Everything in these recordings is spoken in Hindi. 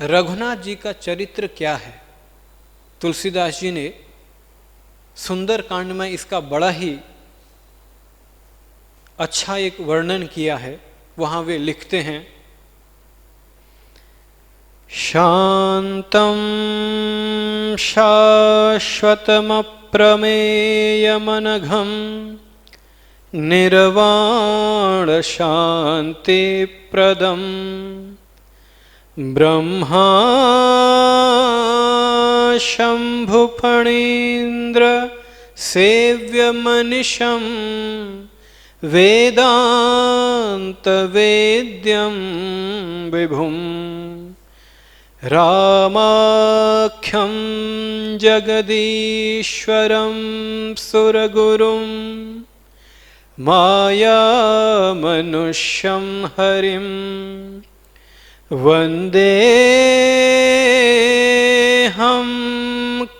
रघुनाथ जी का चरित्र क्या है। तुलसीदास जी ने सुंदर कांड में इसका बड़ा ही अच्छा एक वर्णन किया है। वहाँ वे लिखते हैं, शांतं शाश्वतमप्रमेयमनघं निर्वाण शान्तिप्रदं ब्रह्मा शम्भुफणीन्द्र सेव्यमनिशं वेदान्तवेद्यं विभुं रामाख्यं जगदीश्वरं सुरगुरुं मायामनुष्यं हरिं वन्देऽहं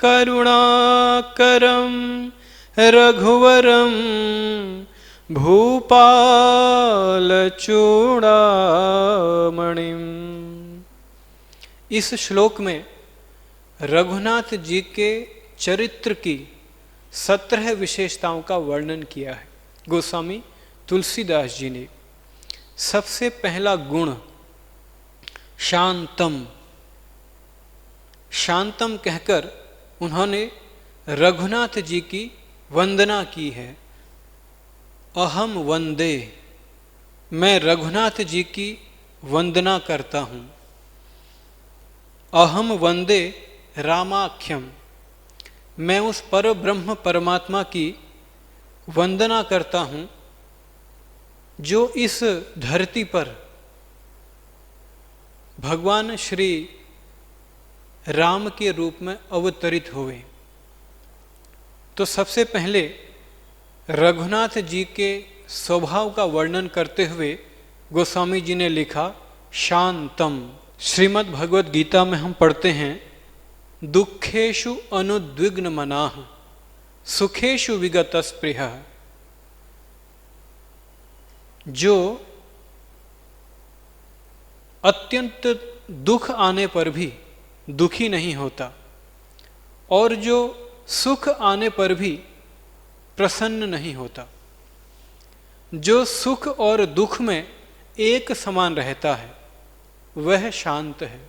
करुणाकरं रघुवरं भूपालचूड़ामणिम्। इस श्लोक में रघुनाथ जी के चरित्र की 17 विशेषताओं का वर्णन किया है गोस्वामी तुलसीदास जी ने। सबसे पहला गुण शांतम, शांतम कहकर उन्होंने रघुनाथ जी की वंदना की है। अहम वंदे, मैं रघुनाथ जी की वंदना करता हूँ। अहम वंदे रामाख्यम, मैं उस पर ब्रह्म परमात्मा की वंदना करता हूँ जो इस धरती पर भगवान श्री राम के रूप में अवतरित हुए। तो सबसे पहले रघुनाथ जी के स्वभाव का वर्णन करते हुए गोस्वामी जी ने लिखा शांतम। श्रीमद् भगवद गीता में हम पढ़ते हैं, दुखेषु अनुद्विग्न मनाः सुखेषु विगत स्पृहः। जो अत्यंत दुख आने पर भी दुखी नहीं होता और जो सुख आने पर भी प्रसन्न नहीं होता, जो सुख और दुख में एक समान रहता है, वह शांत है।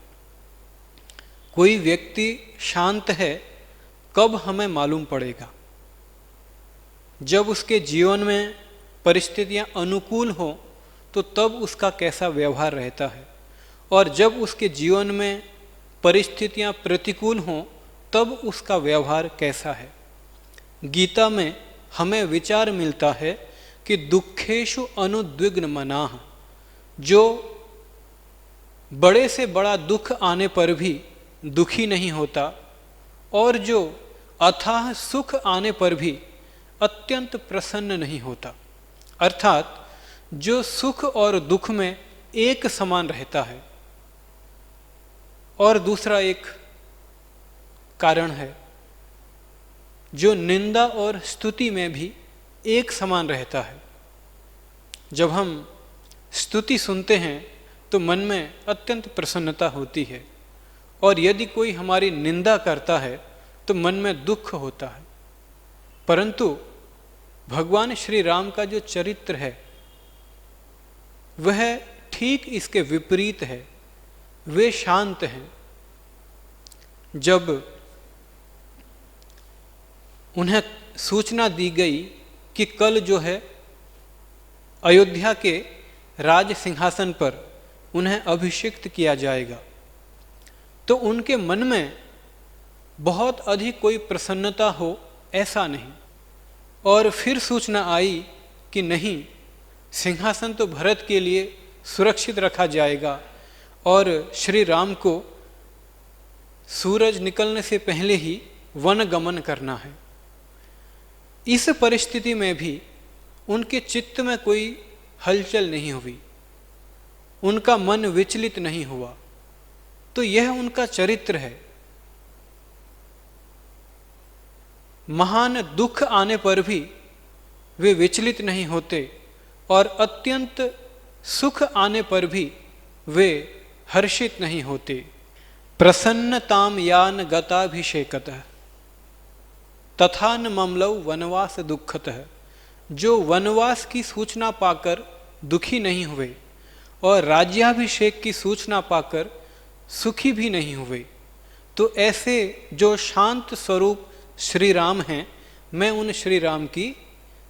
कोई व्यक्ति शांत है कब हमें मालूम पड़ेगा? जब उसके जीवन में परिस्थितियां अनुकूल हो तो तब उसका कैसा व्यवहार रहता है, और जब उसके जीवन में परिस्थितियां प्रतिकूल हों तब उसका व्यवहार कैसा है। गीता में हमें विचार मिलता है कि दुखेषु अनुद्विग्न मनाः, जो बड़े से बड़ा दुख आने पर भी दुखी नहीं होता और जो अथाह सुख आने पर भी अत्यंत प्रसन्न नहीं होता, अर्थात जो सुख और दुख में एक समान रहता है। और दूसरा एक कारण है, जो निंदा और स्तुति में भी एक समान रहता है। जब हम स्तुति सुनते हैं तो मन में अत्यंत प्रसन्नता होती है, और यदि कोई हमारी निंदा करता है तो मन में दुख होता है। परंतु भगवान श्री राम का जो चरित्र है वह ठीक इसके विपरीत है। वे शांत हैं। जब उन्हें सूचना दी गई कि कल जो है अयोध्या के राज सिंहासन पर उन्हें अभिषिक्त किया जाएगा, तो उनके मन में बहुत अधिक कोई प्रसन्नता हो ऐसा नहीं। और फिर सूचना आई कि नहीं, सिंहासन तो भरत के लिए सुरक्षित रखा जाएगा और श्री राम को सूरज निकलने से पहले ही वन गमन करना है। इस परिस्थिति में भी उनके चित्त में कोई हलचल नहीं हुई, उनका मन विचलित नहीं हुआ। तो यह उनका चरित्र है। महान दुख आने पर भी वे विचलित नहीं होते और अत्यंत सुख आने पर भी वे हर्षित नहीं होते। प्रसन्नताम यान गताभिषेकतः तथा न ममलौ वनवास दुखतः। जो वनवास की सूचना पाकर दुखी नहीं हुए और राज्याभिषेक की सूचना पाकर सुखी भी नहीं हुए, तो ऐसे जो शांत स्वरूप श्री राम हैं, मैं उन श्री राम की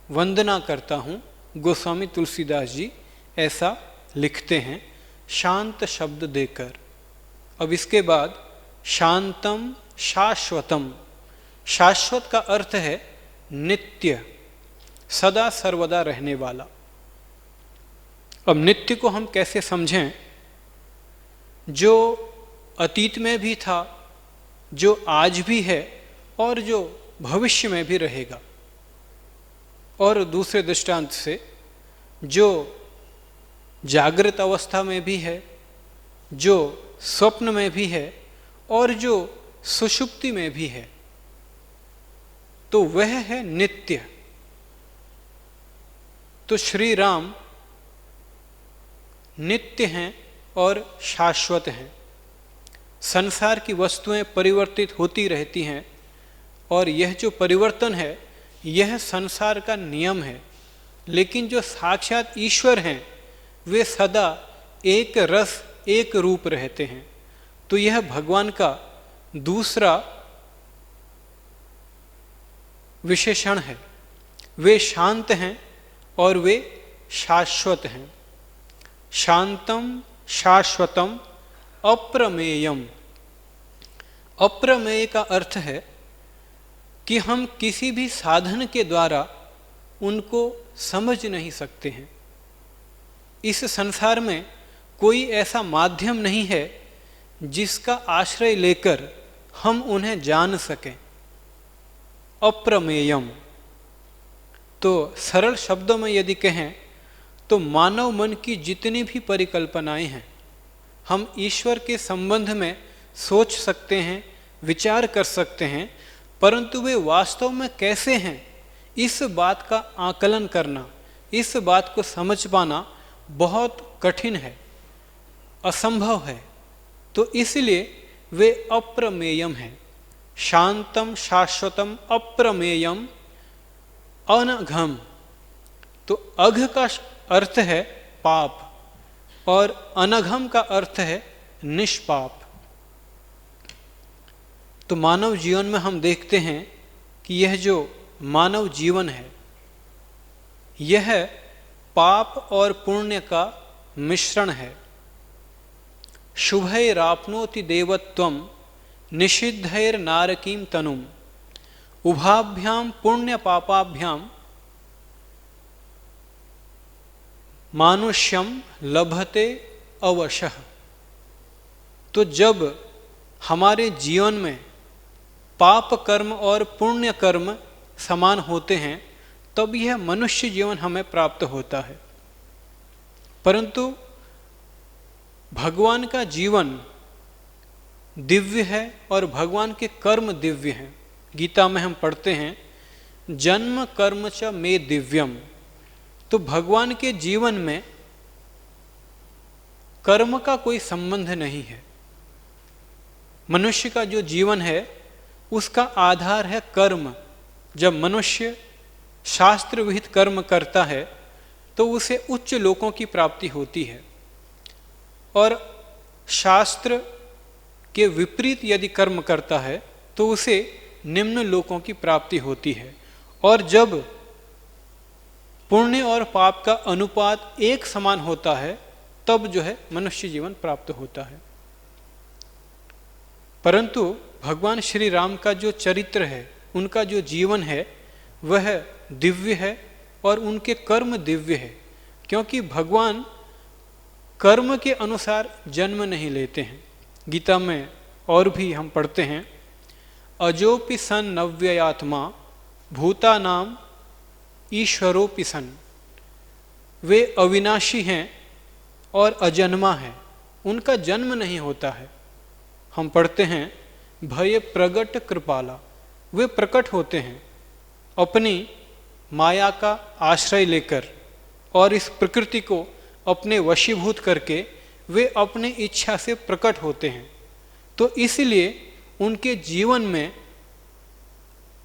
वंदना करता हूँ। गोस्वामी तुलसीदास जी ऐसा लिखते हैं शांत शब्द देकर। अब इसके बाद शांतम शाश्वतम। शाश्वत का अर्थ है नित्य, सदा सर्वदा रहने वाला। अब नित्य को हम कैसे समझें? जो अतीत में भी था, जो आज भी है और जो भविष्य में भी रहेगा। और दूसरे दृष्टांत से जो जागृत अवस्था में भी है, जो स्वप्न में भी है और जो सुषुप्ति में भी है, तो वह है नित्य। तो श्री राम नित्य हैं और शाश्वत हैं। संसार की वस्तुएं परिवर्तित होती रहती हैं और यह जो परिवर्तन है यह संसार का नियम है, लेकिन जो साक्षात ईश्वर हैं वे सदा एक रस एक रूप रहते हैं। तो यह भगवान का दूसरा विशेषण है। वे शांत हैं और वे शाश्वत हैं। शांतम शाश्वतम अप्रमेयम। अप्रमेय का अर्थ है कि हम किसी भी साधन के द्वारा उनको समझ नहीं सकते हैं। इस संसार में कोई ऐसा माध्यम नहीं है जिसका आश्रय लेकर हम उन्हें जान सकें। अप्रमेयम। तो सरल शब्दों में यदि कहें तो मानव मन की जितनी भी परिकल्पनाएं हैं, हम ईश्वर के संबंध में सोच सकते हैं, विचार कर सकते हैं, परंतु वे वास्तव में कैसे हैं इस बात का आकलन करना, इस बात को समझ पाना बहुत कठिन है, असंभव है। तो इसलिए वे अप्रमेयम हैं। शांतम शाश्वतम अप्रमेयम अनघम। तो अघ का अर्थ है पाप और अनघम का अर्थ है निष्पाप। तो मानव जीवन में हम देखते हैं कि यह जो मानव जीवन है यह पाप और पुण्य का मिश्रण है। शुभैराप्नोति देवत्वम निषिद्धैर नारकीम तनुम उभाभ्याम पुण्य पापाभ्याम मानुष्यम लभते अवशः। तो जब हमारे जीवन में पाप कर्म और पुण्य कर्म समान होते हैं तब यह मनुष्य जीवन हमें प्राप्त होता है। परंतु भगवान का जीवन दिव्य है और भगवान के कर्म दिव्य हैं। गीता में हम पढ़ते हैं जन्म कर्म च मे दिव्यम। तो भगवान के जीवन में कर्म का कोई संबंध नहीं है। मनुष्य का जो जीवन है उसका आधार है कर्म। जब मनुष्य शास्त्र विहित कर्म करता है तो उसे उच्च लोकों की प्राप्ति होती है, और शास्त्र के विपरीत यदि कर्म करता है तो उसे निम्न लोकों की प्राप्ति होती है। और जब पुण्य और पाप का अनुपात एक समान होता है तब जो है मनुष्य जीवन प्राप्त होता है। परंतु भगवान श्री राम का जो चरित्र है, उनका जो जीवन है वह दिव्य है और उनके कर्म दिव्य है, क्योंकि भगवान कर्म के अनुसार जन्म नहीं लेते हैं। गीता में और भी हम पढ़ते हैं अजोपि सन नव्ययात्मा भूतानाम ईश्वरोपि सन। वे अविनाशी हैं और अजन्मा हैं, उनका जन्म नहीं होता है। हम पढ़ते हैं भय प्रगट कृपाला। वे प्रकट होते हैं अपनी माया का आश्रय लेकर और इस प्रकृति को अपने वशीभूत करके वे अपनी इच्छा से प्रकट होते हैं। तो इसलिए उनके जीवन में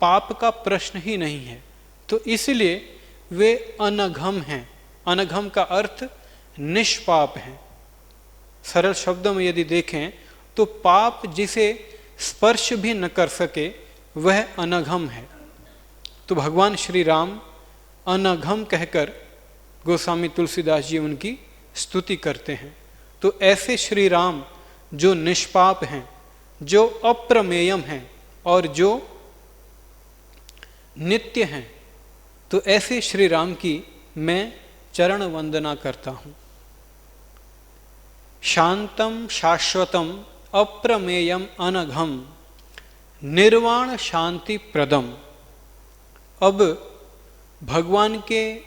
पाप का प्रश्न ही नहीं है। तो इसलिए वे अनघम हैं। अनघम का अर्थ निष्पाप हैं। सरल शब्दों में यदि देखें तो पाप जिसे स्पर्श भी न कर सके वह अनघम है। तो भगवान श्री राम अनघम कहकर गोस्वामी तुलसीदास जी उनकी स्तुति करते हैं। तो ऐसे श्री राम जो निष्पाप हैं, जो अप्रमेयम हैं और जो नित्य हैं, तो ऐसे श्री राम की मैं चरण वंदना करता हूं। शांतम शाश्वतम अप्रमेयम अनघम निर्वाण शांति प्रदम। अब भगवान के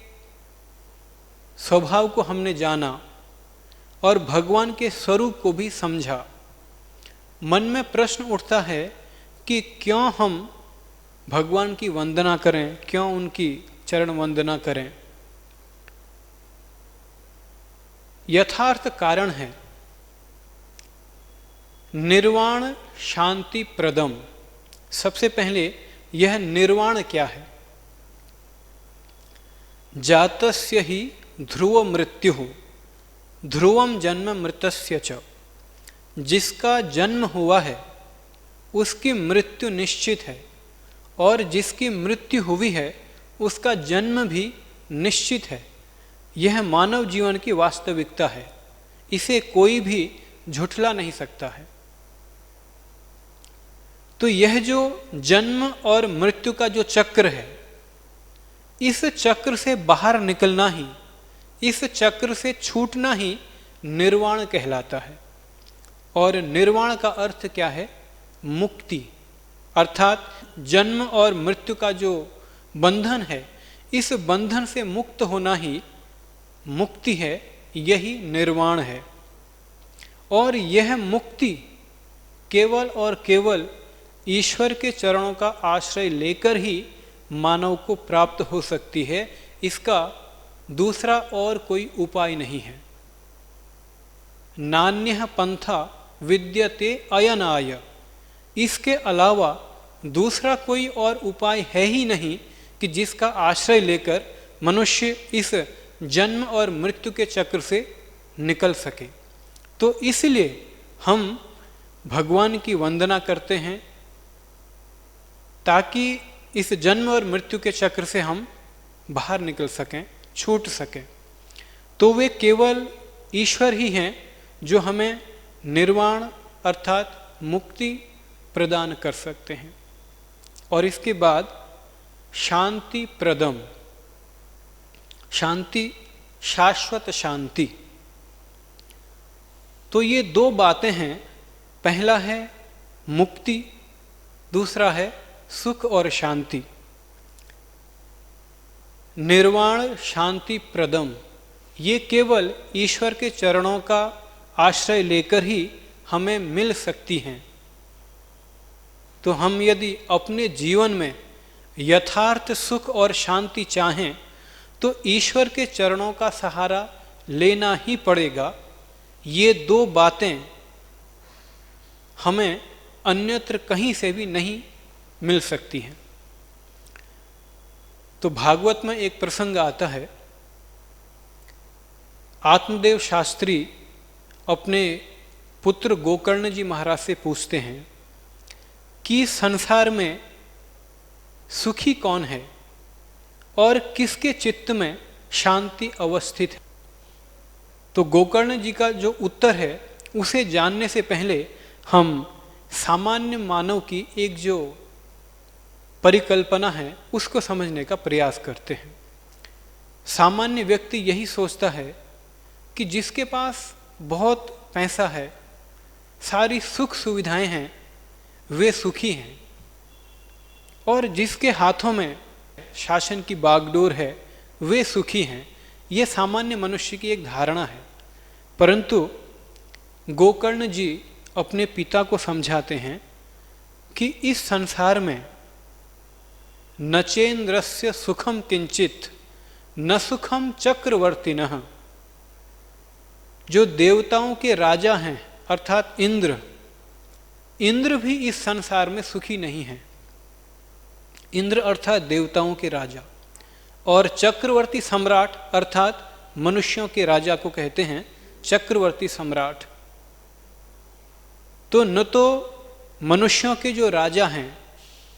स्वभाव को हमने जाना और भगवान के स्वरूप को भी समझा। मन में प्रश्न उठता है कि क्यों हम भगवान की वंदना करें, क्यों उनकी चरण वंदना करें। यथार्थ कारण है निर्वाण शांति प्रदम। सबसे पहले यह निर्वाण क्या है? जातस्य ही ध्रुव मृत्यु, ध्रुवम जन्म मृतस्य च। जिसका जन्म हुआ है उसकी मृत्यु निश्चित है, और जिसकी मृत्यु हुई है उसका जन्म भी निश्चित है। यह मानव जीवन की वास्तविकता है, इसे कोई भी झुठला नहीं सकता है। तो यह जो जन्म और मृत्यु का जो चक्र है, इस चक्र से बाहर निकलना ही, इस चक्र से छूटना ही निर्वाण कहलाता है। और निर्वाण का अर्थ क्या है? मुक्ति। अर्थात जन्म और मृत्यु का जो बंधन है, इस बंधन से मुक्त होना ही मुक्ति है, यही निर्वाण है। और यह मुक्ति केवल और केवल ईश्वर के चरणों का आश्रय लेकर ही मानव को प्राप्त हो सकती है। इसका दूसरा और कोई उपाय नहीं है। नान्यः पंथा विद्यते अयनाय। इसके अलावा दूसरा कोई और उपाय है ही नहीं कि जिसका आश्रय लेकर मनुष्य इस जन्म और मृत्यु के चक्र से निकल सके। तो इसलिए हम भगवान की वंदना करते हैं, ताकि इस जन्म और मृत्यु के चक्र से हम बाहर निकल सकें, छूट सकें। तो वे केवल ईश्वर ही हैं जो हमें निर्वाण अर्थात मुक्ति प्रदान कर सकते हैं। और इसके बाद शांति प्रदम, शांति, शाश्वत शांति। तो ये दो बातें हैं। पहला है मुक्ति, दूसरा है सुख और शांति। निर्वाण शांति प्रदम, ये केवल ईश्वर के चरणों का आश्रय लेकर ही हमें मिल सकती हैं। तो हम यदि अपने जीवन में यथार्थ सुख और शांति चाहें तो ईश्वर के चरणों का सहारा लेना ही पड़ेगा। ये दो बातें हमें अन्यत्र कहीं से भी नहीं मिल सकती हैं। तो भागवत में एक प्रसंग आता है। आत्मदेव शास्त्री अपने पुत्र गोकर्ण जी महाराज से पूछते हैं कि संसार में सुखी कौन है और किसके चित्त में शांति अवस्थित है। तो गोकर्ण जी का जो उत्तर है उसे जानने से पहले हम सामान्य मानव की एक जो परिकल्पना है उसको समझने का प्रयास करते हैं। सामान्य व्यक्ति यही सोचता है कि जिसके पास बहुत पैसा है, सारी सुख सुविधाएं हैं, वे सुखी हैं, और जिसके हाथों में शासन की बागडोर है वे सुखी हैं। ये सामान्य मनुष्य की एक धारणा है। परंतु गोकर्ण जी अपने पिता को समझाते हैं कि इस संसार में नचेन्द्रस्य सुखम किंचित न सुखम चक्रवर्तिनः। जो देवताओं के राजा हैं अर्थात इंद्र, इंद्र भी इस संसार में सुखी नहीं है। इंद्र अर्थात देवताओं के राजा, और चक्रवर्ती सम्राट अर्थात मनुष्यों के राजा को कहते हैं चक्रवर्ती सम्राट। तो न तो मनुष्यों के जो राजा हैं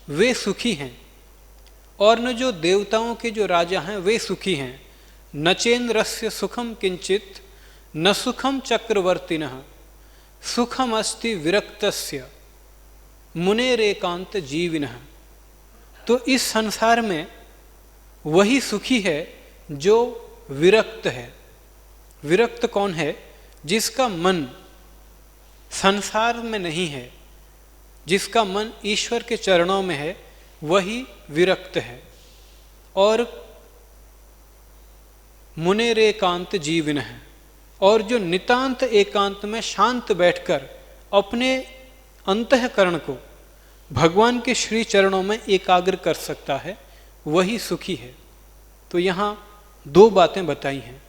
वे सुखी हैं, और न जो देवताओं के जो राजा हैं वे सुखी हैं। नचेन्द्रस्य सुखम किंचित न सुखम चक्रवर्तिनः सुखम अस्ति विरक्तस्य मुनेरेकांत जीविनः। तो इस संसार में वही सुखी है जो विरक्त है। विरक्त कौन है? जिसका मन संसार में नहीं है, जिसका मन ईश्वर के चरणों में है, वही विरक्त है। और मुनेरेकांत जीवन है, और जो नितांत एकांत में शांत बैठकर अपने अंतःकरण को भगवान के श्री चरणों में एकाग्र कर सकता है, वही सुखी है। तो यहाँ दो बातें बताई हैं।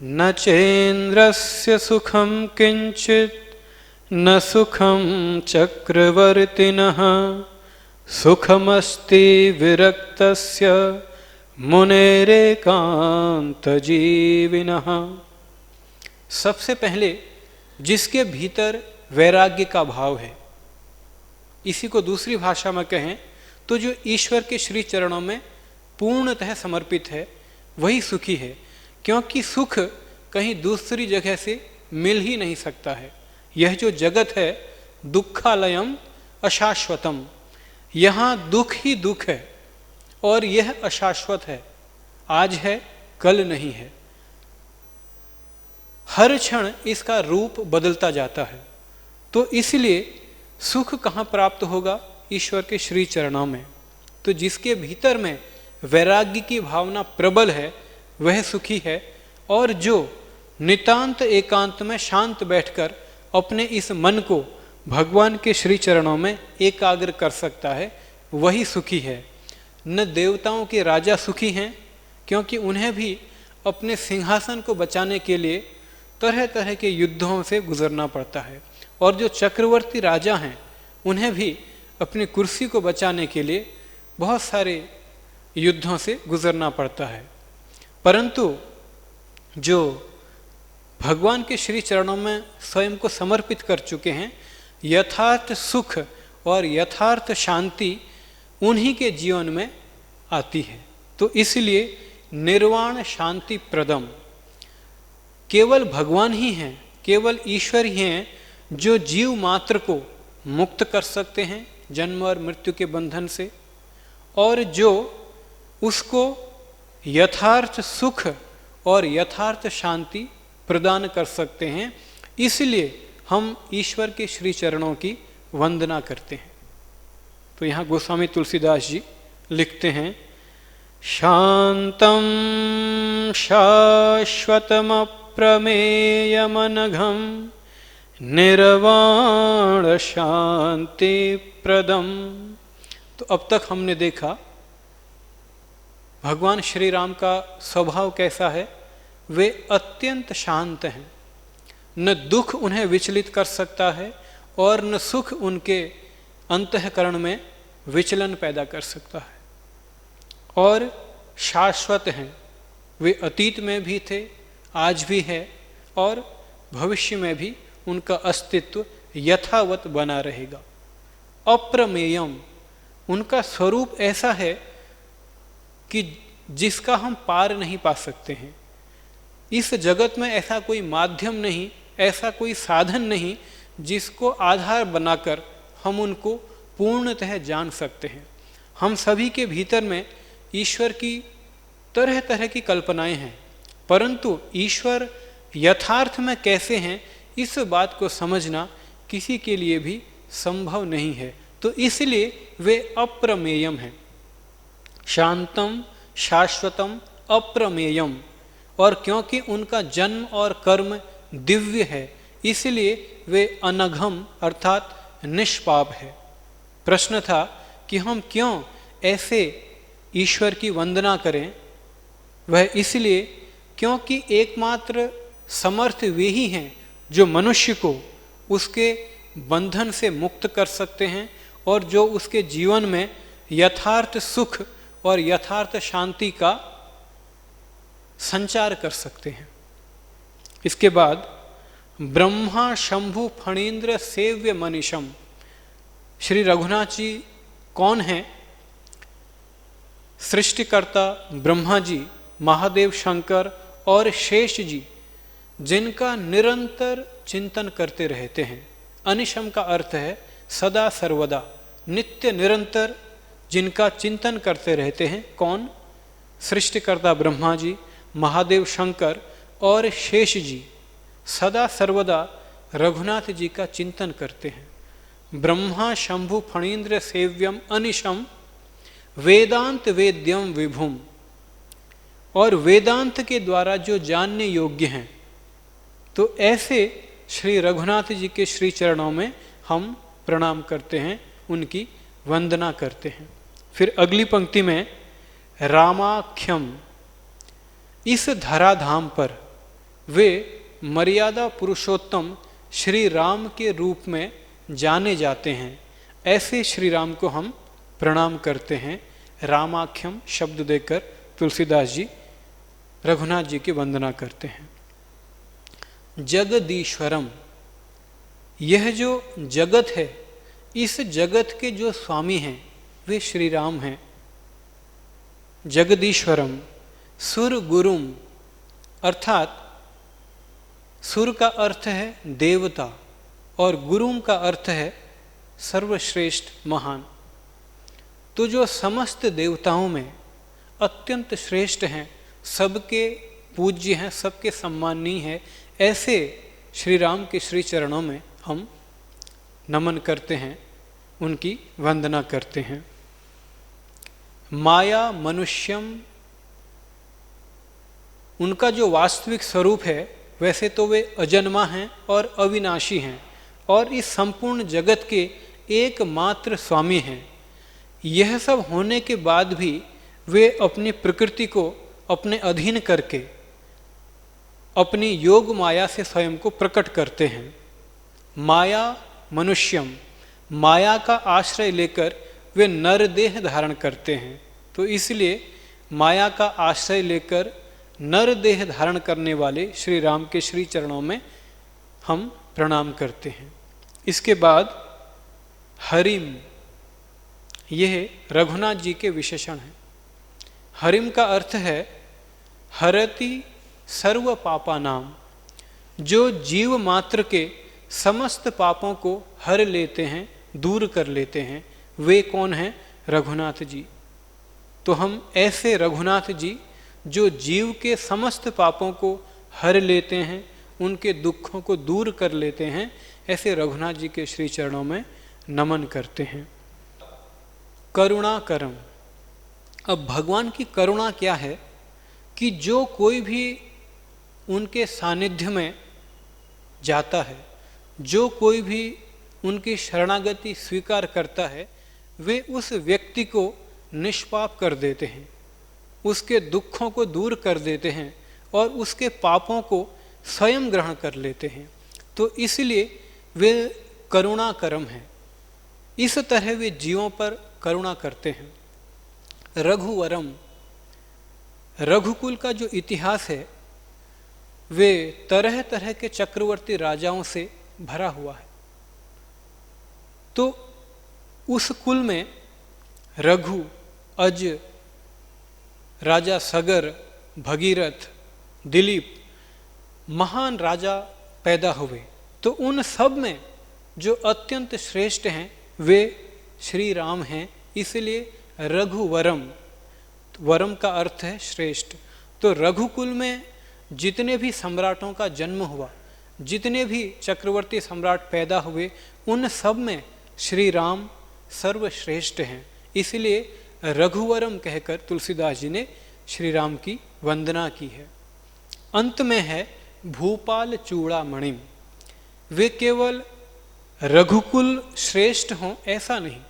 न चेन्द्रस्य सुखम किंचित न सुखम चक्रवर्तिनः सुखमस्ति विरक्तस्य मुनेरेकांत जीविनः। सबसे पहले जिसके भीतर वैराग्य का भाव है, इसी को दूसरी भाषा में कहें तो जो ईश्वर के श्री चरणों में पूर्णतः समर्पित है, वही सुखी है। क्योंकि सुख कहीं दूसरी जगह से मिल ही नहीं सकता है। यह जो जगत है दुखालयम अशाश्वतम, यहाँ दुख ही दुख है और यह अशाश्वत है, आज है कल नहीं है। हर क्षण इसका रूप बदलता जाता है। तो इसलिए सुख कहाँ प्राप्त होगा? ईश्वर के श्री चरणों में। तो जिसके भीतर में वैराग्य की भावना प्रबल है वह सुखी है, और जो नितांत एकांत में शांत बैठकर अपने इस मन को भगवान के श्री चरणों में एकाग्र कर सकता है, वही सुखी है। न देवताओं के राजा सुखी हैं, क्योंकि उन्हें भी अपने सिंहासन को बचाने के लिए तरह तरह के युद्धों से गुजरना पड़ता है, और जो चक्रवर्ती राजा हैं उन्हें भी अपनी कुर्सी को बचाने के लिए बहुत सारे युद्धों से गुजरना पड़ता है। परंतु जो भगवान के श्री चरणों में स्वयं को समर्पित कर चुके हैं, यथार्थ सुख और यथार्थ शांति उन्हीं के जीवन में आती है। तो इसलिए निर्वाण शांति प्रदम, केवल भगवान ही हैं, केवल ईश्वर ही हैं जो जीव मात्र को मुक्त कर सकते हैं जन्म और मृत्यु के बंधन से, और जो उसको यथार्थ सुख और यथार्थ शांति प्रदान कर सकते हैं। इसलिए हम ईश्वर के श्री चरणों की वंदना करते हैं। तो यहाँ गोस्वामी तुलसीदास जी लिखते हैं, शांतम शाश्वतम प्रमेयमनघम निर्वाण शांति प्रदम। तो अब तक हमने देखा भगवान श्री राम का स्वभाव कैसा है। वे अत्यंत शांत हैं, न दुख उन्हें विचलित कर सकता है और न सुख उनके अंतःकरण में विचलन पैदा कर सकता है, और शाश्वत हैं। वे अतीत में भी थे, आज भी है, और भविष्य में भी उनका अस्तित्व यथावत बना रहेगा। अप्रमेयम, उनका स्वरूप ऐसा है कि जिसका हम पार नहीं पा सकते हैं। इस जगत में ऐसा कोई माध्यम नहीं, ऐसा कोई साधन नहीं जिसको आधार बनाकर हम उनको पूर्णतः जान सकते हैं। हम सभी के भीतर में ईश्वर की तरह तरह की कल्पनाएं हैं, परंतु ईश्वर यथार्थ में कैसे हैं इस बात को समझना किसी के लिए भी संभव नहीं है। तो इसलिए वे अप्रमेयम हैं, शांतम शाश्वतम अप्रमेयम। और क्योंकि उनका जन्म और कर्म दिव्य है, इसलिए वे अनघम अर्थात निष्पाप है। प्रश्न था कि हम क्यों ऐसे ईश्वर की वंदना करें? वह इसलिए क्योंकि एकमात्र समर्थ वे ही हैं जो मनुष्य को उसके बंधन से मुक्त कर सकते हैं और जो उसके जीवन में यथार्थ सुख और यथार्थ शांति का संचार कर सकते हैं। इसके बाद ब्रह्मा शंभु फणीन्द्र सेव्य मनीषम, श्री रघुनाथ जी कौन हैं? सृष्टिकर्ता ब्रह्मा जी, महादेव शंकर और शेष जी, जिनका निरंतर चिंतन करते रहते हैं। अनिशम का अर्थ है सदा सर्वदा, नित्य निरंतर जिनका चिंतन करते रहते हैं। कौन? सृष्टिकर्ता ब्रह्मा जी, महादेव शंकर और शेष जी सदा सर्वदा रघुनाथ जी का चिंतन करते हैं। ब्रह्मा शंभु फणीन्द्र सेव्यम अनिशम वेदांत वेद्यम विभुम, और वेदांत के द्वारा जो जानने योग्य हैं। तो ऐसे श्री रघुनाथ जी के श्री चरणों में हम प्रणाम करते हैं, उनकी वंदना करते हैं। फिर अगली पंक्ति में रामाख्यम, इस धराधाम पर वे मर्यादा पुरुषोत्तम श्री राम के रूप में जाने जाते हैं। ऐसे श्री राम को हम प्रणाम करते हैं। रामाख्यम शब्द देकर तुलसीदास जी रघुनाथ जी की वंदना करते हैं। जगदीश्वरम, यह जो जगत है, इस जगत के जो स्वामी हैं वे श्री राम हैं। जगदीश्वरम सुर गुरुम, अर्थात सुर का अर्थ है देवता और गुरुम का अर्थ है सर्वश्रेष्ठ महान। तो जो समस्त देवताओं में अत्यंत श्रेष्ठ हैं, सबके पूज्य हैं, सबके सम्माननीय हैं, ऐसे श्री राम के श्री चरणों में हम नमन करते हैं, उनकी वंदना करते हैं। माया मनुष्यम, उनका जो वास्तविक स्वरूप है वैसे तो वे अजन्मा हैं और अविनाशी हैं और इस संपूर्ण जगत के एकमात्र स्वामी हैं। यह सब होने के बाद भी वे अपनी प्रकृति को अपने अधीन करके अपनी योग माया से स्वयं को प्रकट करते हैं। माया मनुष्यम, माया का आश्रय लेकर वे नर देह धारण करते हैं। तो इसलिए माया का आश्रय लेकर नर देह धारण करने वाले श्री राम के श्री चरणों में हम प्रणाम करते हैं। इसके बाद हरिम, यह रघुनाथ जी के विशेषण हैं। हरिम का अर्थ है हरति सर्व पापा नाम, जो जीव मात्र के समस्त पापों को हर लेते हैं, दूर कर लेते हैं। वे कौन हैं? रघुनाथ जी। तो हम ऐसे रघुनाथ जी जो जीव के समस्त पापों को हर लेते हैं, उनके दुखों को दूर कर लेते हैं, ऐसे रघुनाथ जी के श्री चरणों में नमन करते हैं। करुणा करम, अब भगवान की करुणा क्या है कि जो कोई भी उनके सानिध्य में जाता है, जो कोई भी उनकी शरणागति स्वीकार करता है, वे उस व्यक्ति को निष्पाप कर देते हैं, उसके दुखों को दूर कर देते हैं और उसके पापों को स्वयं ग्रहण कर लेते हैं। तो इसलिए वे करुणा करम हैं। इस तरह वे जीवों पर करुणा करते हैं। रघुवरम, रघुकुल का जो इतिहास है वे तरह तरह के चक्रवर्ती राजाओं से भरा हुआ है। तो उस कुल में रघु, अज, राजा सगर, भगीरथ, दिलीप, महान राजा पैदा हुए। तो उन सब में जो अत्यंत श्रेष्ठ हैं वे श्री राम हैं। इसलिए रघुवरम, वरम का अर्थ है श्रेष्ठ। तो रघुकुल में जितने भी सम्राटों का जन्म हुआ, जितने भी चक्रवर्ती सम्राट पैदा हुए, उन सब में श्री राम सर्वश्रेष्ठ हैं। इसलिए रघुवरम कहकर तुलसीदास जी ने श्री राम की वंदना की है। अंत में है भूपाल चूड़ामणिम, वे केवल रघुकुल श्रेष्ठ हों ऐसा नहीं,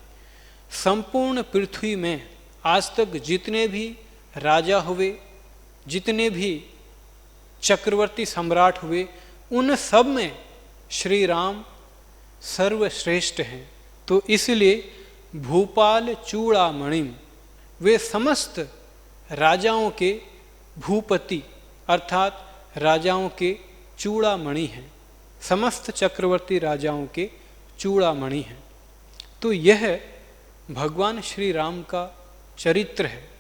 संपूर्ण पृथ्वी में आज तक जितने भी राजा हुए, जितने भी चक्रवर्ती सम्राट हुए, उन सब में श्री राम सर्वश्रेष्ठ हैं। तो इसलिए भूपाल चूड़ामणिम, वे समस्त राजाओं के भूपति अर्थात राजाओं के चूड़ामणि हैं, समस्त चक्रवर्ती राजाओं के चूड़ामणि हैं। तो यह भगवान श्री राम का चरित्र है।